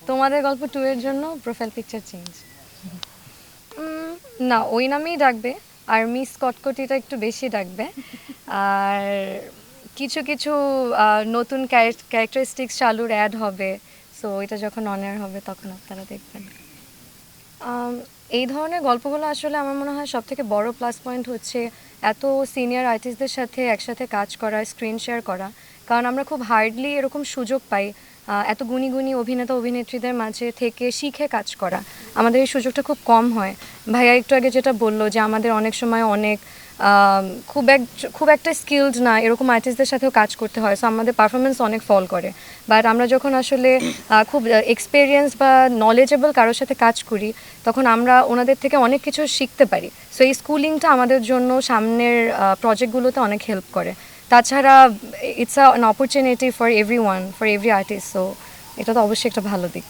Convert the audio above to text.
তোমাদের গল্প 2 এর জন্য প্রোফাইল পিকচার চেঞ্জ। না, ওই নামেই ডাকবে। আর মিস কটকটিটা একটু বেশি ডাকবে। আর কিছু কিছু নতুন ক্যারেক্টারিস্টিক্স চালুর অ্যাড হবে। সো এটা যখন অন এয়ার হবে তখন আপনারা দেখবেন। আম, এই ধরনের গল্পগুলো আসলে আমার মনে হয় সবথেকে বড় প্লাস পয়েন্ট হচ্ছে এত সিনিয়র আর্টিস্টদের সাথে একসাথে কাজ করা, স্ক্রিন শেয়ার করা। কারণ আমরা খুব হার্ডলি এরকম সুযোগ পাই এত গুণী গুণী অভিনেতা অভিনেত্রীদের মাঝে থেকে শিখে কাজ করা। আমাদের এই সুযোগটা খুব কম হয়। ভাইয়া একটু আগে যেটা বললো যে আমাদের অনেক সময় অনেক খুব একটা স্কিলড না এরকম আর্টিস্টদের সাথেও কাজ করতে হয়, সো আমাদের পারফরমেন্স অনেক ফল করে। বাট আমরা যখন আসলে খুব এক্সপিরিয়েন্স বা নলেজেবল কারোর সাথে কাজ করি তখন আমরা ওনাদের থেকে অনেক কিছু শিখতে পারি। সো এই স্কুলিংটা আমাদের জন্য সামনের প্রজেক্টগুলোতে অনেক হেল্প করে। তাছাড়া it's an opportunity for every one, for every artist. So এটা তো অবশ্যই একটা ভালো দিক।